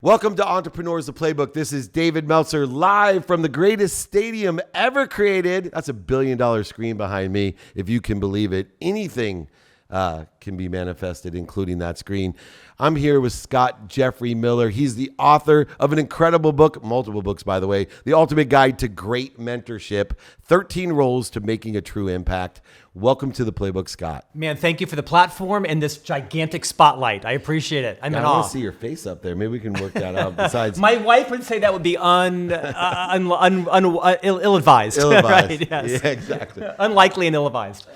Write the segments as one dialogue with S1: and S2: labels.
S1: Welcome to Entrepreneurs the Playbook. This is David Meltzer live from the greatest stadium ever created. That's $1 billion screen behind me, if you can believe it. Anything can be manifested, including that screen. I'm here with Scott Jeffrey Miller. He's the author of an incredible book, multiple books, by the way, The Ultimate Guide to Great Mentorship, 13 Roles to Making a True Impact. Welcome to the Playbook, Scott.
S2: Man, thank you for the platform and this gigantic spotlight. I appreciate it. I'm in awe.
S1: I want to see your face up there. Maybe we can work that out. Besides,
S2: my wife would say that would be ill-advised.
S1: ill-advised.
S2: Right? Yes.
S1: Yeah, exactly.
S2: Unlikely and ill-advised.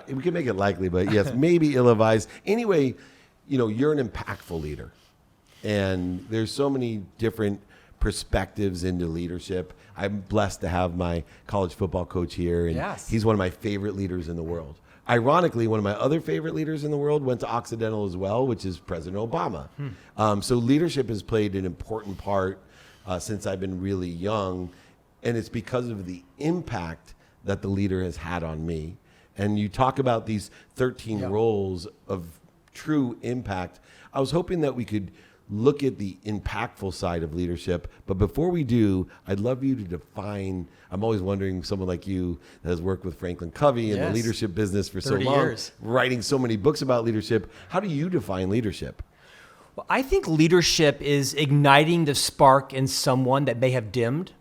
S1: We can make it likely, but yes, maybe ill-advised. Anyway, you're an impactful leader, and there's so many different perspectives into leadership. I'm blessed to have my college football coach here, and
S2: yes,
S1: he's one of my favorite leaders in the world. Ironically, one of my other favorite leaders in the world went to Occidental as well, which is President Obama. So leadership has played an important part since I've been really young, and it's because of the impact that the leader has had on me. And you talk about these 13 roles of true impact. I was hoping that we could look at the impactful side of leadership. But before we do, I'd love you to define, I'm always wondering, someone like you that has worked with Franklin Covey in the leadership business for so long,
S2: years.
S1: Writing so many books about leadership. How do you define leadership?
S2: Well, I think leadership is igniting the spark in someone that may have dimmed.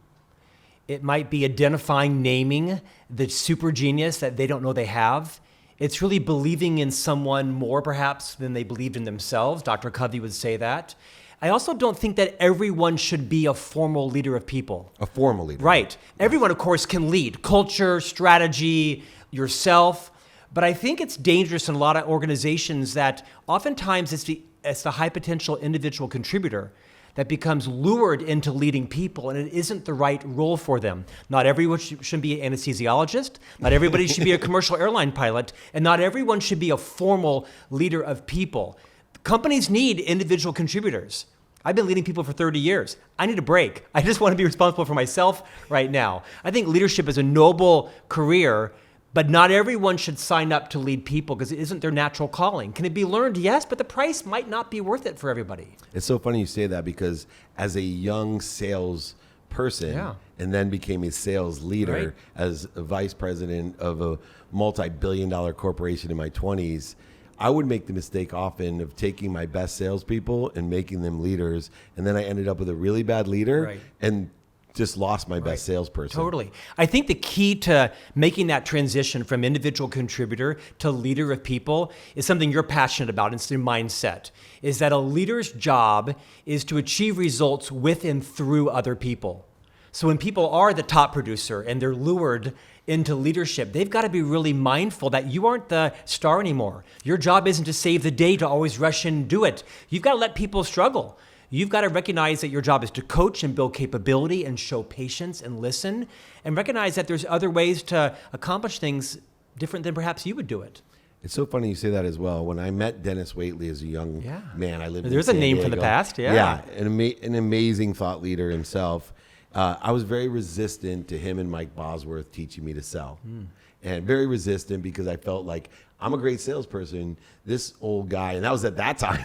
S2: It might be identifying, naming the super genius that they don't know they have. It's really believing in someone more perhaps than they believed in themselves. Dr. Covey would say that. I also don't think that everyone should be a formal leader of people.
S1: A formal leader.
S2: Right. Everyone, of course, can lead. Culture, strategy, yourself. But I think it's dangerous in a lot of organizations that oftentimes it's the high potential individual contributor that becomes lured into leading people, and it isn't the right role for them. Not everyone should be an anesthesiologist, not everybody should be a commercial airline pilot, and not everyone should be a formal leader of people. Companies need individual contributors. I've been leading people for 30 years. I need a break. I just want to be responsible for myself right now. I think leadership is a noble career, but not everyone should sign up to lead people because it isn't their natural calling. Can it be learned? Yes, but the price might not be worth it for everybody.
S1: It's so funny you say that because as a young sales person and then became a sales leader as a vice president of a multi-billion-dollar corporation in my 20s, I would make the mistake often of taking my best salespeople and making them leaders, and then I ended up with a really bad leader and just lost my best salesperson.
S2: Totally. I think the key to making that transition from individual contributor to leader of people is something you're passionate about. It's your mindset. Is that a leader's job is to achieve results with and through other people. So when people are the top producer and they're lured into leadership, they've got to be really mindful that you aren't the star anymore. Your job isn't to save the day, to always rush in and do it. You've got to let people struggle. You've got to recognize that your job is to coach and build capability and show patience and listen, and recognize that there's other ways to accomplish things different than perhaps you would do it.
S1: It's so funny you say that as well. When I met Dennis Waitley as a young man, I lived in
S2: There's
S1: San
S2: a name
S1: Diego.
S2: from the past,
S1: an amazing thought leader himself. I was very resistant to him and Mike Bosworth teaching me to sell. And very resistant because I felt like I'm a great salesperson. This old guy, and that was at that time,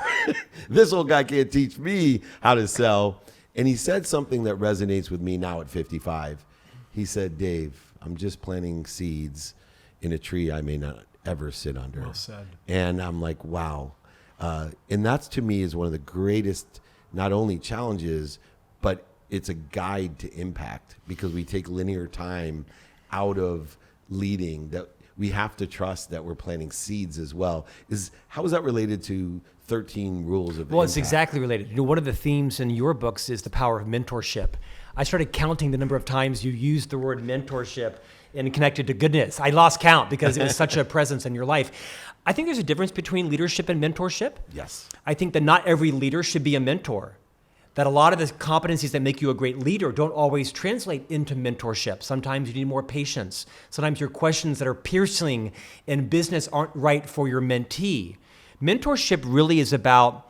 S1: this old guy can't teach me how to sell. And he said something that resonates with me now at 55. He said, Dave, I'm just planting seeds in a tree I may not ever sit under.
S2: Well said.
S1: And I'm like, wow. And that's to me is one of the greatest, not only challenges, but it's a guide to impact because we take linear time out of leading, that we have to trust that we're planting seeds as well. How is that related to 13 rules of impact?
S2: It's exactly related. One of the themes in your books is the power of mentorship. I started counting the number of times you used the word mentorship and connected to goodness. I lost count because it was such a presence in your life. I think there's a difference between leadership and mentorship.
S1: Yes.
S2: I think that not every leader should be a mentor. That a lot of the competencies that make you a great leader don't always translate into mentorship. Sometimes you need more patience. Sometimes your questions that are piercing in business aren't right for your mentee. Mentorship really is about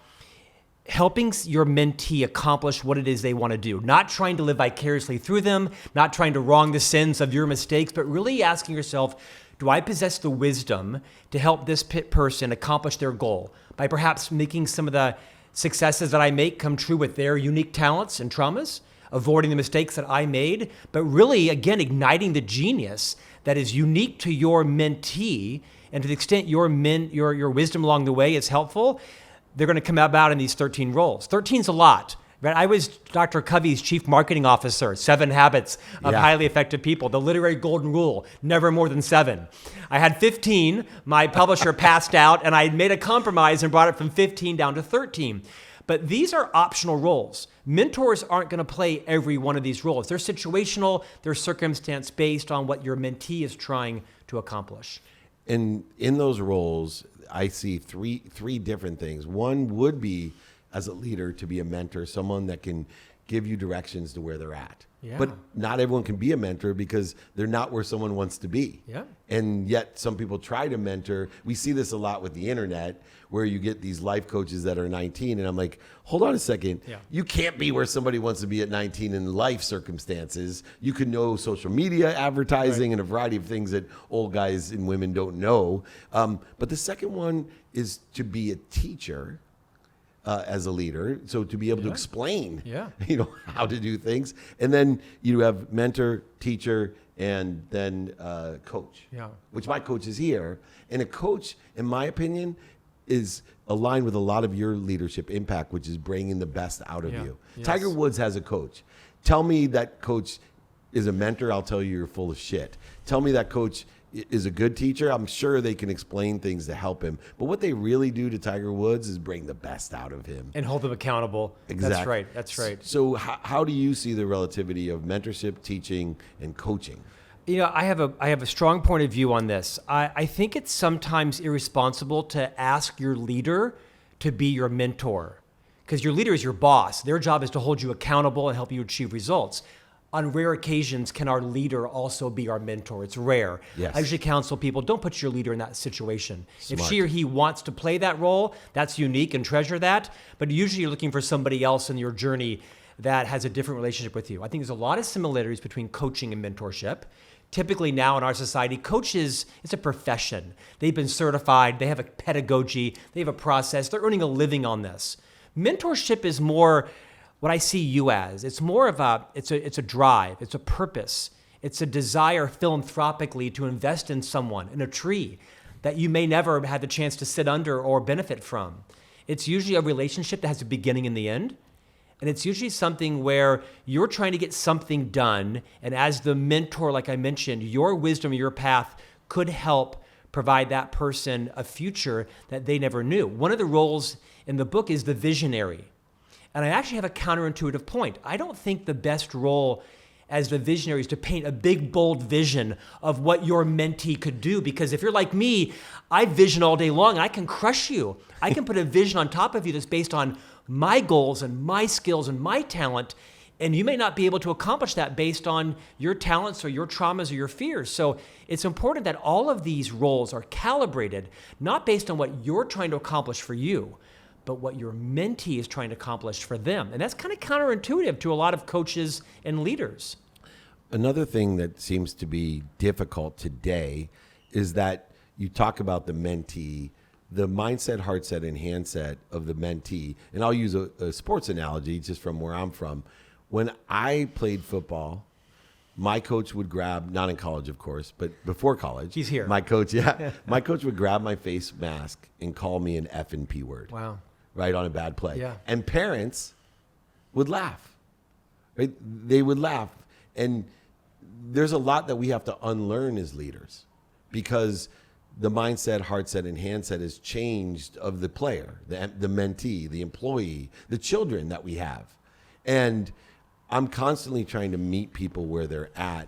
S2: helping your mentee accomplish what it is they want to do. Not trying to live vicariously through them, not trying to wrong the sins of your mistakes, but really asking yourself, do I possess the wisdom to help this person accomplish their goal by perhaps making some of the successes that I make come true with their unique talents and traumas, avoiding the mistakes that I made, but really, again, igniting the genius that is unique to your mentee. And to the extent your wisdom along the way is helpful, they're going to come about in these 13 roles. 13's a lot. Right? I was Dr. Covey's chief marketing officer, 7 habits of highly effective people, the literary golden rule, never more than 7. I had 15, my publisher passed out, and I made a compromise and brought it from 15 down to 13. But these are optional roles. Mentors aren't going to play every one of these roles. They're situational, they're circumstance-based on what your mentee is trying to accomplish.
S1: And in those roles, I see three different things. One would be, as a leader, to be a mentor, someone that can give you directions to where they're at.
S2: Yeah.
S1: But not everyone can be a mentor because they're not where someone wants to be.
S2: Yeah.
S1: And yet some people try to mentor. We see this a lot with the internet, where you get these life coaches that are 19. And I'm like, hold on a second.
S2: Yeah.
S1: You can't be where somebody wants to be at 19 in life circumstances. You can know social media, advertising, and a variety of things that old guys and women don't know. But the second one is to be a teacher. As a leader, so to be able to explain, how to do things, and then you have mentor, teacher, and then coach. Which my coach is here, and a coach, in my opinion, is aligned with a lot of your leadership impact, which is bringing the best out of you.
S2: Yes.
S1: Tiger Woods has a coach. Tell me that coach is a mentor, I'll tell you you're full of shit. Tell me that coach is a good teacher, I'm sure they can explain things to help him. But what they really do to Tiger Woods is bring the best out of him.
S2: And hold them accountable.
S1: Exactly.
S2: That's right.
S1: So how do you see the relativity of mentorship, teaching, and coaching?
S2: I have a strong point of view on this. I think it's sometimes irresponsible to ask your leader to be your mentor, because your leader is your boss. Their job is to hold you accountable and help you achieve results. On rare occasions, can our leader also be our mentor? It's rare.
S1: Yes.
S2: I usually counsel people, don't put your leader in that situation.
S1: Smart.
S2: If she or he wants to play that role, that's unique and treasure that. But usually you're looking for somebody else in your journey that has a different relationship with you. I think there's a lot of similarities between coaching and mentorship. Typically now in our society, coaches, it's a profession. They've been certified, they have a pedagogy, they have a process, they're earning a living on this. Mentorship is more what I see you as. It's more of it's a drive, it's a purpose, it's a desire philanthropically to invest in someone, in a tree that you may never have had the chance to sit under or benefit from. It's usually a relationship that has a beginning and the end. And it's usually something where you're trying to get something done. And as the mentor, like I mentioned, your wisdom, your path could help provide that person a future that they never knew. One of the roles in the book is the visionary. And I actually have a counterintuitive point. I don't think the best role as the visionary is to paint a big, bold vision of what your mentee could do. Because if you're like me, I vision all day long and I can crush you. I can put a vision on top of you that's based on my goals and my skills and my talent. And you may not be able to accomplish that based on your talents or your traumas or your fears. So it's important that all of these roles are calibrated, not based on what you're trying to accomplish for you, but what your mentee is trying to accomplish for them. And that's kind of counterintuitive to a lot of coaches and leaders.
S1: Another thing that seems to be difficult today is that you talk about the mentee, the mindset, heart set, and handset of the mentee. And I'll use a sports analogy just from where I'm from. When I played football, my coach would grab, not in college, of course, but before college.
S2: He's here.
S1: My coach, my coach would grab my face mask and call me an F and P word.
S2: Wow.
S1: Right, on a bad play.
S2: Yeah.
S1: And parents would laugh. Right? They would laugh. And there's a lot that we have to unlearn as leaders because the mindset, heart set, and handset has changed of the player, the mentee, the employee, the children that we have. And I'm constantly trying to meet people where they're at.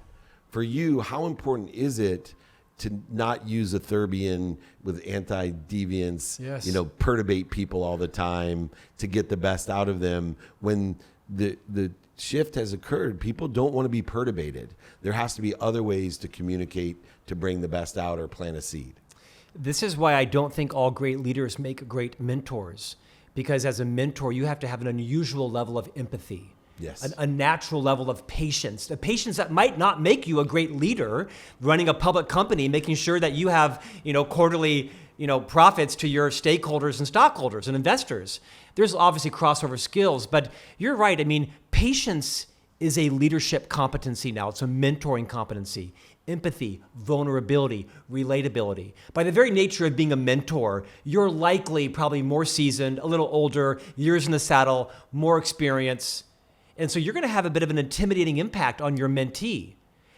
S1: For you, how important is it to not use a Thurbian with anti-deviance,
S2: Yes.
S1: Perturbate people all the time to get the best out of them when the shift has occurred? People don't want to be perturbated. There has to be other ways to communicate to bring the best out or plant a seed.
S2: This is why I don't think all great leaders make great mentors, because as a mentor, you have to have an unusual level of empathy.
S1: Yes.
S2: A natural level of patience, the patience that might not make you a great leader running a public company, making sure that you have, quarterly profits to your stakeholders and stockholders and investors. There's obviously crossover skills, but you're right. I mean, patience is a leadership competency now. It's a mentoring competency. Empathy, vulnerability, relatability. By the very nature of being a mentor, you're likely probably more seasoned, a little older, years in the saddle, more experience. And so you're going to have a bit of an intimidating impact on your mentee.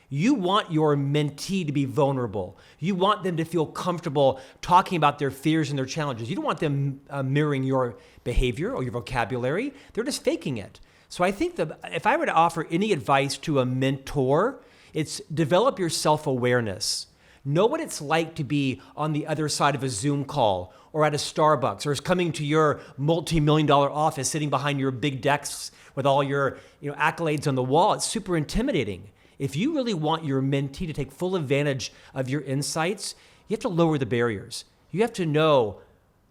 S2: You want your mentee to be vulnerable. You want them to feel comfortable talking about their fears and their challenges. You don't want them mirroring your behavior or your vocabulary. They're just faking it. So I think if I were to offer any advice to a mentor, it's develop your self-awareness. Know what it's like to be on the other side of a Zoom call or at a Starbucks or coming to your multi-million-dollar office, sitting behind your big desks with all your accolades on the wall. It's super intimidating. If you really want your mentee to take full advantage of your insights, you have to lower the barriers. You have to know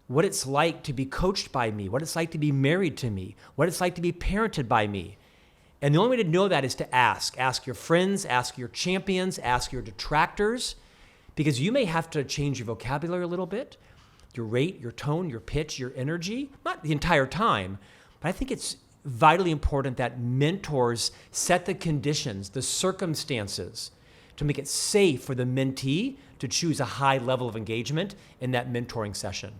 S2: what it's like to be coached by me, what it's like to be married to me, what it's like to be parented by me. And the only way to know that is to ask. Ask your friends, ask your champions, ask your detractors, because you may have to change your vocabulary a little bit, your rate, your tone, your pitch, your energy, not the entire time, but I think it's vitally important that mentors set the conditions, the circumstances to make it safe for the mentee to choose a high level of engagement in that mentoring session.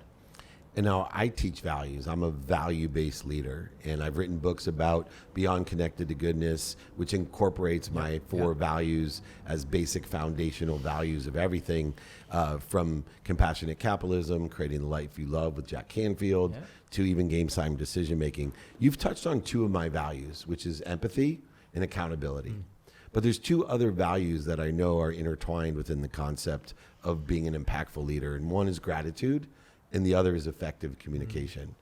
S1: And now I teach values. I'm a value-based leader, and I've written books about Beyond Connected to Goodness, which incorporates my four values as basic foundational values of everything, from compassionate capitalism, creating the life you love with Jack Canfield, to even game-time decision-making. You've touched on two of my values, which is empathy and accountability. But there's two other values that I know are intertwined within the concept of being an impactful leader, and one is gratitude, and the other is effective communication.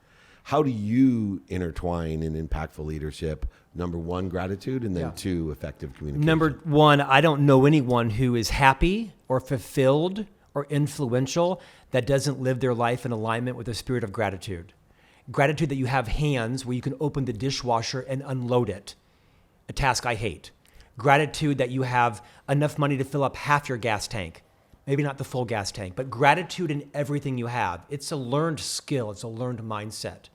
S1: How do you intertwine in impactful leadership? Number one, gratitude, and then two, effective communication.
S2: Number one, I don't know anyone who is happy or fulfilled or influential that doesn't live their life in alignment with the spirit of gratitude. Gratitude that you have hands where you can open the dishwasher and unload it, a task I hate. Gratitude that you have enough money to fill up half your gas tank. Maybe not the full gas tank, but gratitude in everything you have. It's a learned skill. It's a learned mindset.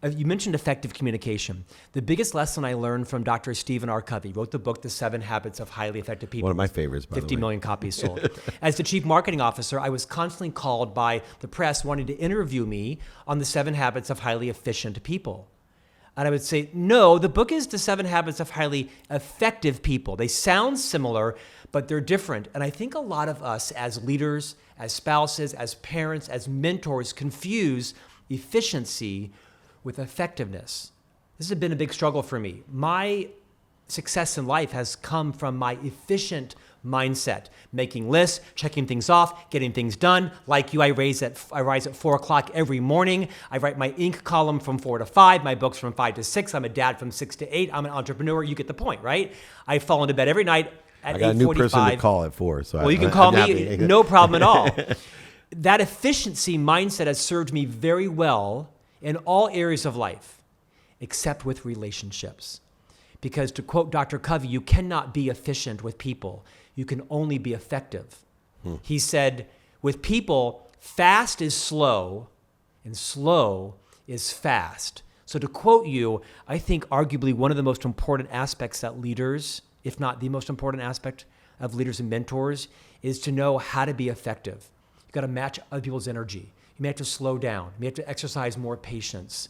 S2: You mentioned effective communication. The biggest lesson I learned from Dr. Stephen R. Covey, wrote the book, The 7 Habits of Highly Effective People.
S1: One of my favorites, by the way.
S2: 50 million copies sold. As the chief marketing officer, I was constantly called by the press wanting to interview me on the 7 Habits of Highly Efficient People. And I would say, no, the book is The 7 Habits of Highly Effective People. They sound similar, but they're different. And I think a lot of us as leaders, as spouses, as parents, as mentors confuse efficiency with effectiveness. This has been a big struggle for me. My success in life has come from my efficient mindset, making lists, checking things off, getting things done. Like you, I rise at 4 o'clock every morning. I write my Inc. column from 4 to 5, my books from 5 to 6. I'm a dad from 6 to 8. I'm an entrepreneur. You get the point, right? I fall into bed every night at 8:45.
S1: I got a new person to call at 4. So
S2: well, you can call me, no problem at all. That efficiency mindset has served me very well in all areas of life, except with relationships. Because to quote Dr. Covey, you cannot be efficient with people. You can only be effective. He said, with people, fast is slow and slow is fast. So to quote you, I think arguably one of the most important aspects that leaders, if not the most important aspect of leaders and mentors, is to know how to be effective. You've got to match other people's energy. You may have to slow down. You may have to exercise more patience.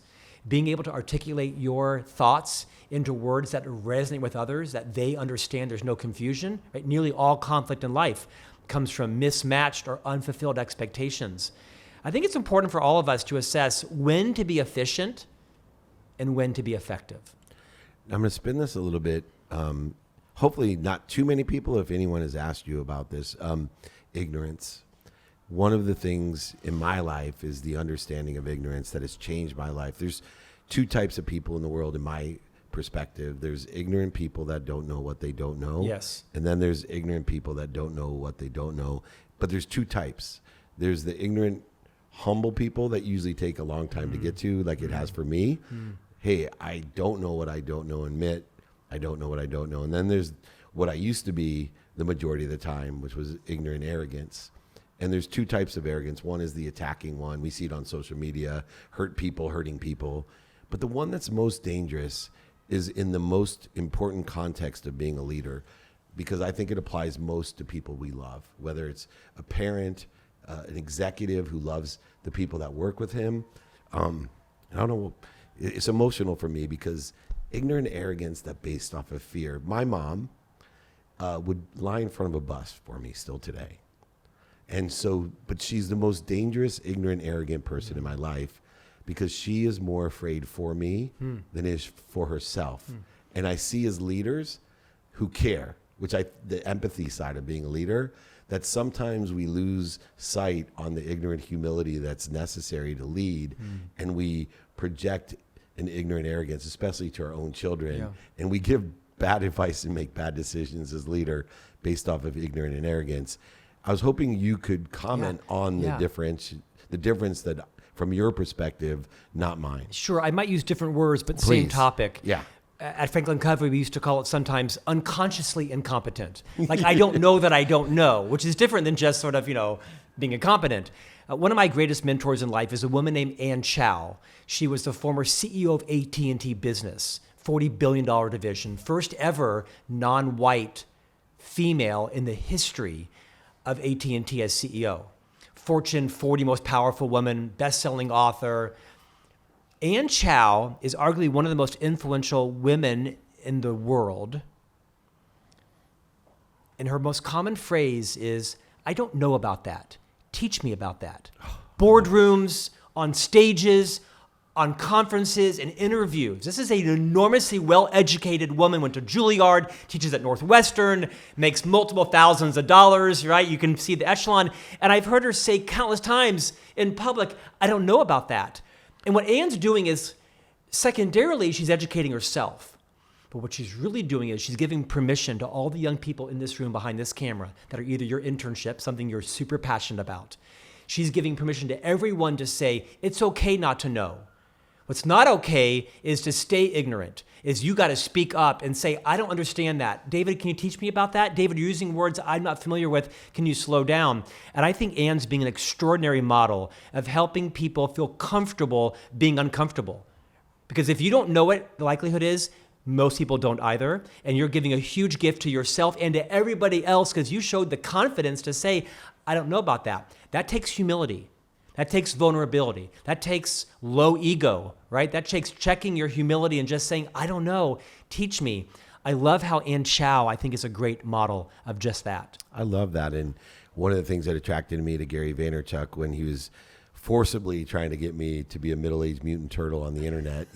S2: Being able to articulate your thoughts into words that resonate with others, that they understand, there's no confusion. Right? Nearly all conflict in life comes from mismatched or unfulfilled expectations. I think it's important for all of us to assess when to be efficient and when to be effective.
S1: I'm going to spin this a little bit. Hopefully not too many people, if anyone has asked you about this, ignorance. One of the things in my life is the understanding of ignorance that has changed my life. There's two types of people in the world, in my perspective. There's ignorant people that don't know what they don't know.
S2: Yes.
S1: And then there's ignorant people that don't know what they don't know. But there's two types. There's the ignorant, humble people that usually take a long time to get to, like it has for me. Hey, I don't know what I don't know. Admit, I don't know what I don't know. And then there's what I used to be the majority of the time, which was ignorant arrogance. And there's two types of arrogance. One is the attacking one. We see it on social media, hurt people, hurting people. But the one that's most dangerous is in the most important context of being a leader, because I think it applies most to people we love, whether it's a parent, an executive who loves the people that work with him. I don't know, it's emotional for me because ignorant arrogance that based off of fear. My mom would lie in front of a bus for me still today. And so, but she's the most dangerous, ignorant, arrogant person in my life because she is more afraid for me than is for herself. And I see as leaders who care, the empathy side of being a leader, that sometimes we lose sight on the ignorant humility that's necessary to lead, and we project an ignorant arrogance, especially to our own children, and we give bad advice and make bad decisions as leader based off of ignorance and arrogance. I was hoping you could comment on the difference that from your perspective, not mine.
S2: Sure, I might use different words, but same topic.
S1: Yeah.
S2: At Franklin Covey, we used to call it sometimes unconsciously incompetent. Like, I don't know that I don't know, which is different than just sort of, being incompetent. One of my greatest mentors in life is a woman named Ann Chow. She was the former CEO of AT&T Business, $40 billion division, first ever non-white female in the history of AT&T as CEO. Fortune 40 most powerful woman, best-selling author. Ann Chow is arguably one of the most influential women in the world. And her most common phrase is, I don't know about that. Teach me about that. Boardrooms, on stages, on conferences and interviews. This is an enormously well-educated woman, went to Juilliard, teaches at Northwestern, makes multiple thousands of dollars, right? You can see the echelon. And I've heard her say countless times in public, I don't know about that. And what Ann's doing is, secondarily, she's educating herself. But what she's really doing is she's giving permission to all the young people in this room behind this camera that are either your internship, something you're super passionate about. She's giving permission to everyone to say, it's okay not to know. What's not okay is to stay ignorant, is you got to speak up and say, I don't understand that. David, can you teach me about that? David, you're using words I'm not familiar with. Can you slow down? And I think Ann's being an extraordinary model of helping people feel comfortable being uncomfortable. Because if you don't know it, the likelihood is most people don't either. And you're giving a huge gift to yourself and to everybody else because you showed the confidence to say, I don't know about that. That takes humility. That takes vulnerability. That takes low ego, right? That takes checking your humility and just saying, I don't know, teach me. I love how Ann Chow, I think, is a great model of just that.
S1: I love that. And one of the things that attracted me to Gary Vaynerchuk when he was forcibly trying to get me to be a middle-aged mutant turtle on the internet,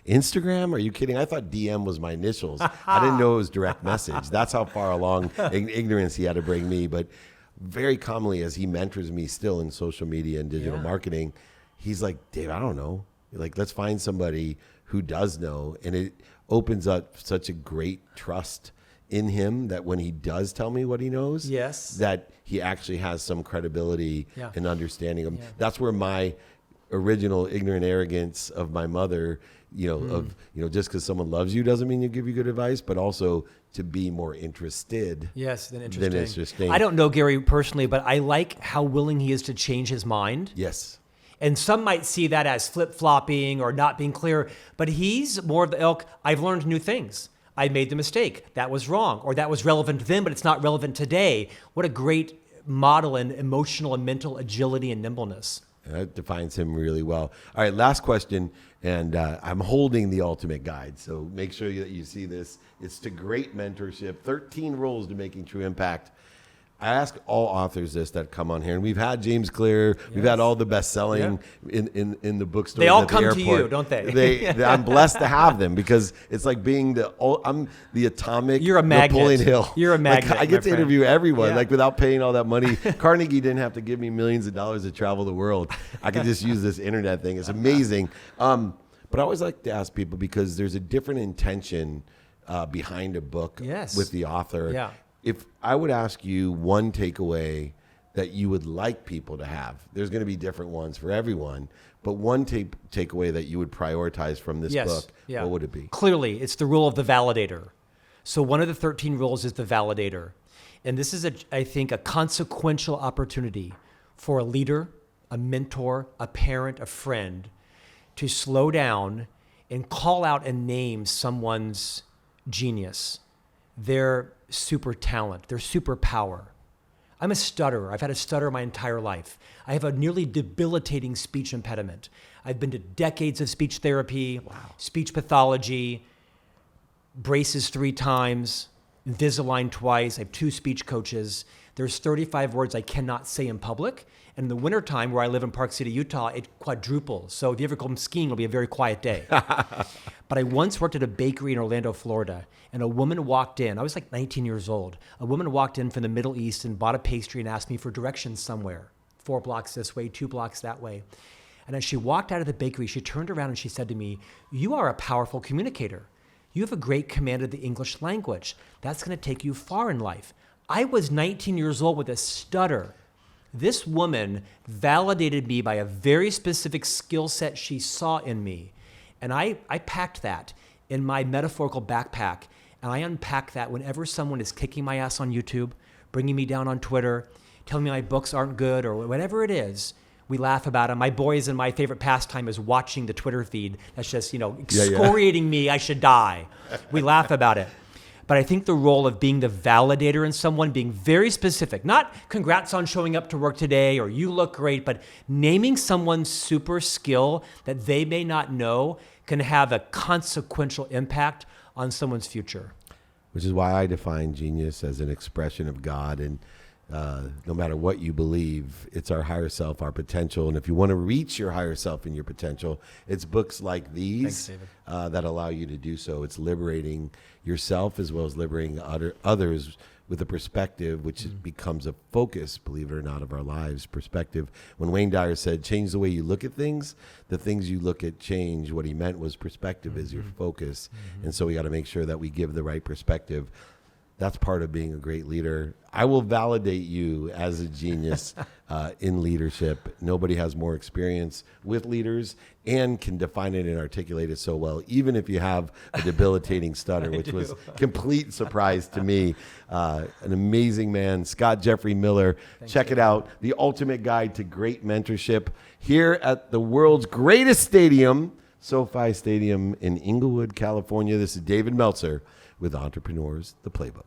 S1: Instagram, are you kidding? I thought DM was my initials. I didn't know it was direct message. That's how far along ignorance he had to bring me. But very commonly, as he mentors me still in social media and digital marketing, he's like, Dave, I don't know. Like, let's find somebody who does know. And it opens up such a great trust in him that when he does tell me what he knows, that he actually has some credibility and understanding of him. That's where my original ignorant arrogance of my mother, just because someone loves you doesn't mean you give you good advice, but also to be more interested.
S2: Yes, than interesting.
S1: I
S2: don't know Gary personally, but I like how willing he is to change his mind.
S1: Yes.
S2: And some might see that as flip-flopping or not being clear, but he's more of the ilk, I've learned new things. I made the mistake. That was wrong. Or that was relevant then, but it's not relevant today. What a great model in emotional and mental agility and nimbleness.
S1: That defines him really well. All right, last question, and I'm holding the ultimate guide, so make sure that you see this. It's to great mentorship, 13 rules to making true impact. I ask all authors this that come on here, and we've had James Clear, we've had all the best-selling in the bookstores.
S2: They all
S1: at the
S2: come
S1: airport.
S2: to you, don't they?
S1: I'm blessed to have them because it's like being I'm the atomic
S2: You're a magnet.
S1: Napoleon Hill.
S2: You're a magnet.
S1: Like, I get to interview everyone,
S2: Yeah.
S1: without paying all that money. Carnegie didn't have to give me millions of dollars to travel the world. I could just use this internet thing. It's amazing. But I always like to ask people because there's a different intention behind a book with the author.
S2: Yeah.
S1: If I would ask you one takeaway that you would like people to have, there's going to be different ones for everyone, but one takeaway that you would prioritize from this book, what would it be?
S2: Clearly, it's the rule of the validator. So one of the 13 rules is the validator. And this is, I think, a consequential opportunity for a leader, a mentor, a parent, a friend to slow down and call out and name someone's genius, their super talent, their superpower. I'm a stutterer. I've had a stutter my entire life. I have a nearly debilitating speech impediment. I've been to decades of speech therapy, speech pathology, braces 3 times, Invisalign twice. I have 2 speech coaches. There's 35 words I cannot say in public. And in the wintertime, where I live in Park City, Utah, it quadruples. So if you ever come skiing, it'll be a very quiet day. But I once worked at a bakery in Orlando, Florida, and a woman walked in. I was like 19 years old. A woman walked in from the Middle East and bought a pastry and asked me for directions somewhere. 4 blocks this way, 2 blocks that way. And as she walked out of the bakery, she turned around and she said to me, "You are a powerful communicator. You have a great command of the English language. That's going to take you far in life." I was 19 years old with a stutter. This woman validated me by a very specific skill set she saw in me. And I packed that in my metaphorical backpack. And I unpack that whenever someone is kicking my ass on YouTube, bringing me down on Twitter, telling me my books aren't good or whatever it is. We laugh about it. My boys and my favorite pastime is watching the Twitter feed. That's just, excoriating me. I should die. We laugh about it. But I think the role of being the validator in someone, being very specific, not congrats on showing up to work today or you look great, but naming someone's super skill that they may not know can have a consequential impact on someone's future.
S1: Which is why I define genius as an expression of God. And no matter what you believe, it's our higher self, our potential. And if you want to reach your higher self and your potential, it's books like these that allow you to do so. It's liberating yourself as well as liberating others with a perspective, which becomes a focus, believe it or not, of our lives. Perspective. When Wayne Dyer said, change the way you look at things, the things you look at change. What he meant was perspective is your focus. And so we got to make sure that we give the right perspective. That's part of being a great leader. I will validate you as a genius in leadership. Nobody has more experience with leaders and can define it and articulate it so well, even if you have a debilitating stutter, which was complete surprise to me. An amazing man, Scott Jeffrey Miller. Check it out. The Ultimate Guide to Great Mentorship here at the world's greatest stadium, SoFi Stadium in Inglewood, California. This is David Meltzer with Entrepreneurs, the Playbook.